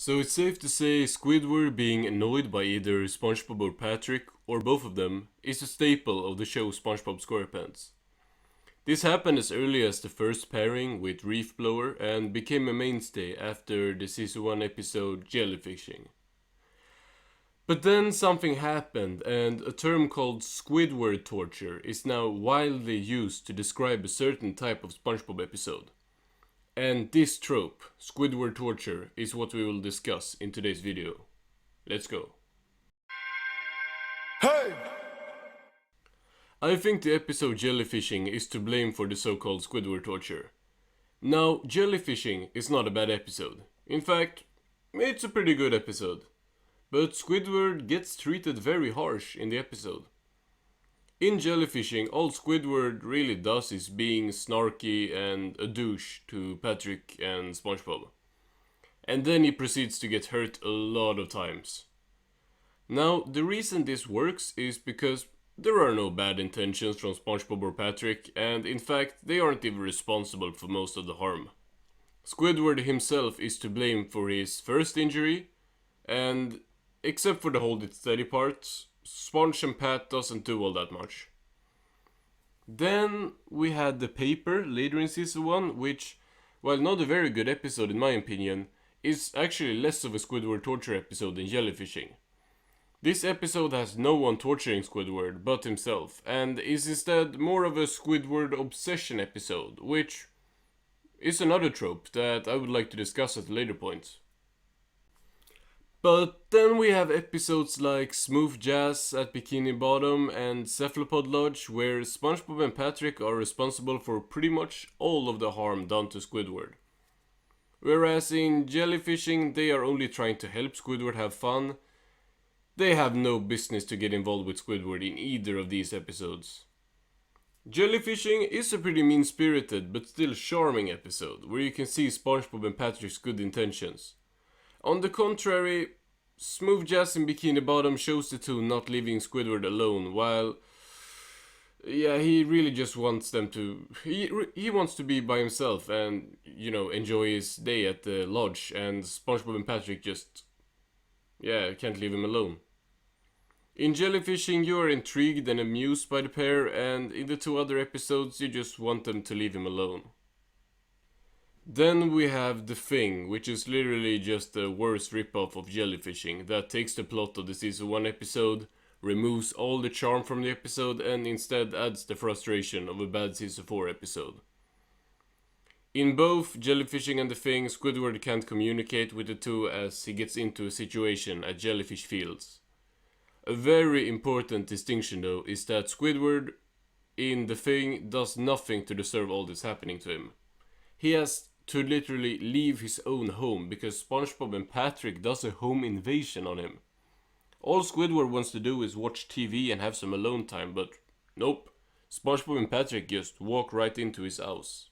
So it's safe to say Squidward being annoyed by either Spongebob or Patrick, or both of them, is a staple of the show SpongeBob SquarePants. This happened as early as the first pairing with Reef Blower and became a mainstay after the season 1 episode Jellyfishing. But then something happened and a term called Squidward torture is now widely used to describe a certain type of SpongeBob episode. And this trope, Squidward torture, is what we will discuss in today's video. Let's go. Hey! I think the episode Jellyfishing is to blame for the so-called Squidward torture. Now, Jellyfishing is not a bad episode. In fact, it's a pretty good episode. But Squidward gets treated very harsh in the episode. In Jellyfishing, all Squidward really does is being snarky and a douche to Patrick and SpongeBob. And then he proceeds to get hurt a lot of times. Now, the reason this works is because there are no bad intentions from SpongeBob or Patrick, and in fact, they aren't even responsible for most of the harm. Squidward himself is to blame for his first injury, and except for the hold it steady part, Sponge and Pat doesn't do all that much. Then we had the paper later in season 1, which, while not a very good episode in my opinion, is actually less of a Squidward torture episode than Jellyfishing. This episode has no one torturing Squidward but himself, and is instead more of a Squidward obsession episode, which is another trope that I would like to discuss at a later point. But then we have episodes like Smooth Jazz at Bikini Bottom and Cephalopod Lodge, where SpongeBob and Patrick are responsible for pretty much all of the harm done to Squidward. Whereas in Jellyfishing they are only trying to help Squidward have fun. They have no business to get involved with Squidward in either of these episodes. Jellyfishing is a pretty mean-spirited but still charming episode, where you can see SpongeBob and Patrick's good intentions. On the contrary, Smooth Jazz in Bikini Bottom shows the two not leaving Squidward alone, while he really just wants them to... He wants to be by himself and, enjoy his day at the lodge, and SpongeBob and Patrick just... can't leave him alone. In Jellyfishing you are intrigued and amused by the pair, and in the two other episodes you just want them to leave him alone. Then we have The Thing, which is literally just the worst ripoff of Jellyfishing, that takes the plot of the season 1 episode, removes all the charm from the episode, and instead adds the frustration of a bad season 4 episode. In both Jellyfishing and The Thing, Squidward can't communicate with the two as he gets into a situation at Jellyfish Fields. A very important distinction though is that Squidward in The Thing does nothing to deserve all this happening to him. He has to literally leave his own home because SpongeBob and Patrick does a home invasion on him. All Squidward wants to do is watch TV and have some alone time, but nope, SpongeBob and Patrick just walk right into his house.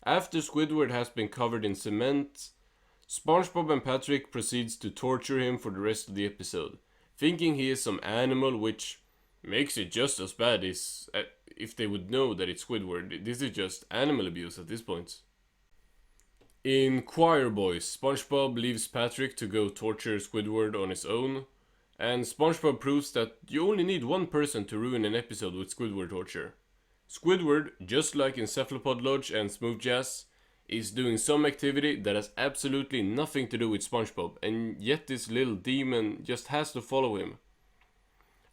After Squidward has been covered in cement, SpongeBob and Patrick proceeds to torture him for the rest of the episode, thinking he is some animal, which makes it just as bad as if they would know that it's Squidward. This is just animal abuse at this point. In Choir Boys, SpongeBob leaves Patrick to go torture Squidward on his own, and SpongeBob proves that you only need one person to ruin an episode with Squidward torture. Squidward, just like in Cephalopod Lodge and Smooth Jazz, is doing some activity that has absolutely nothing to do with SpongeBob, and yet this little demon just has to follow him.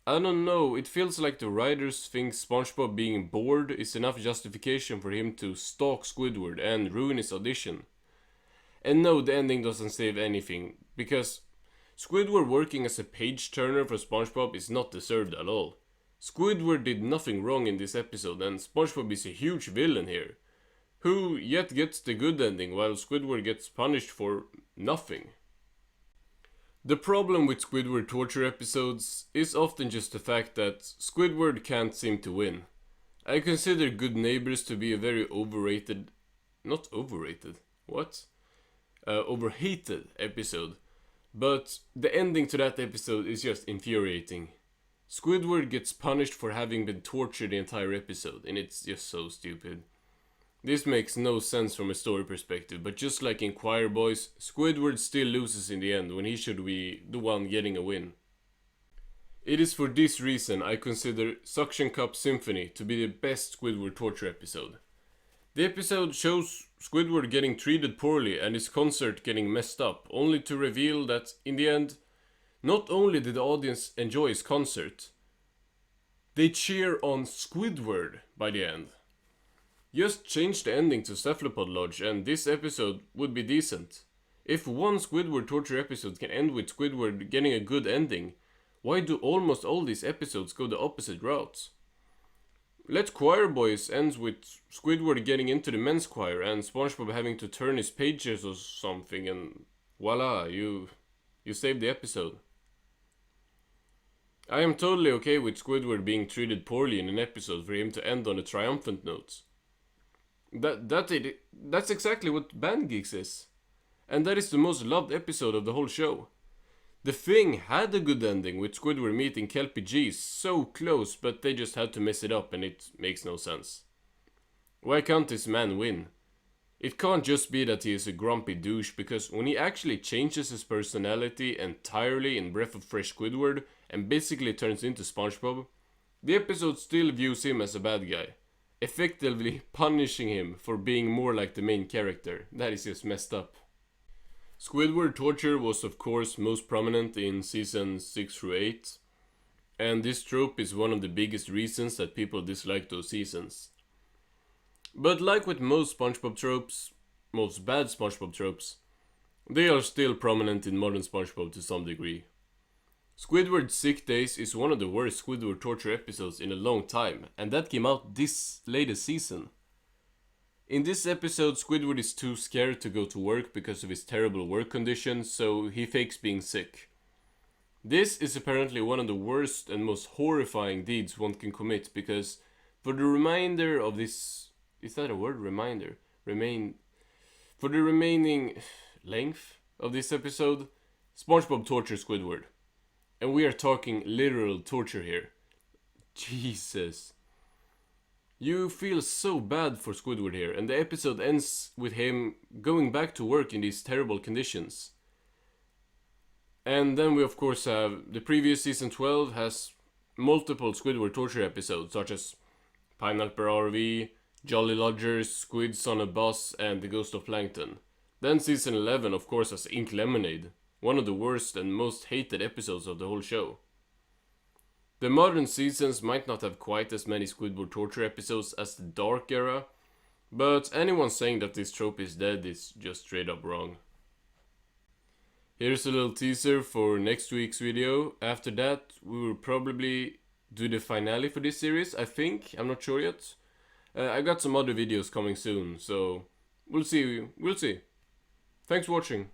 I don't know, it feels like the writers think SpongeBob being bored is enough justification for him to stalk Squidward and ruin his audition. And no, the ending doesn't save anything, because Squidward working as a page turner for SpongeBob is not deserved at all. Squidward did nothing wrong in this episode, and SpongeBob is a huge villain here, who yet gets the good ending while Squidward gets punished for nothing. The problem with Squidward torture episodes is often just the fact that Squidward can't seem to win. I consider Good Neighbors to be a very overrated episode, but the ending to that episode is just infuriating. Squidward gets punished for having been tortured the entire episode, and it's just so stupid. This makes no sense from a story perspective, but just like in Choir Boys, Squidward still loses in the end when he should be the one getting a win. It is for this reason I consider Suction Cup Symphony to be the best Squidward torture episode. The episode shows Squidward getting treated poorly and his concert getting messed up, only to reveal that, in the end, not only did the audience enjoy his concert, they cheer on Squidward by the end. Just change the ending to Cephalopod Lodge and this episode would be decent. If one Squidward torture episode can end with Squidward getting a good ending, why do almost all these episodes go the opposite route? Let Choir Boys ends with Squidward getting into the men's choir and Spongebob having to turn his pages or something, and voila, you saved the episode. I am totally okay with Squidward being treated poorly in an episode for him to end on a triumphant note. That's exactly what Band Geeks is. And that is the most loved episode of the whole show. The Thing had a good ending with Squidward meeting Kelpie G so close, but they just had to mess it up and it makes no sense. Why can't this man win? It can't just be that he is a grumpy douche, because when he actually changes his personality entirely in Breath of Fresh Squidward and basically turns into SpongeBob, the episode still views him as a bad guy, effectively punishing him for being more like the main character. That is just messed up. Squidward torture was of course most prominent in seasons 6 through 8, and this trope is one of the biggest reasons that people dislike those seasons. But like with most SpongeBob tropes, most bad SpongeBob tropes, they are still prominent in modern SpongeBob to some degree. Squidward's Sick Days is one of the worst Squidward torture episodes in a long time, and that came out this latest season. In this episode, Squidward is too scared to go to work because of his terrible work conditions, so he fakes being sick. This is apparently one of the worst and most horrifying deeds one can commit, because for the remainder of this... Is that a word? Reminder? For the remaining length of this episode, SpongeBob tortures Squidward. And we are talking literal torture here. Jesus. You feel so bad for Squidward here, and the episode ends with him going back to work in these terrible conditions. And then we of course have the previous season 12 has multiple Squidward torture episodes, such as Pineapple RV, Jolly Lodgers, Squids on a Bus, and The Ghost of Plankton. Then season 11 of course has Ink Lemonade, one of the worst and most hated episodes of the whole show. The modern seasons might not have quite as many Squidward torture episodes as the Dark Era, but anyone saying that this trope is dead is just straight up wrong. Here's a little teaser for next week's video. After that, we will probably do the finale for this series, I think. I'm not sure yet. I got some other videos coming soon, so we'll see. Thanks for watching.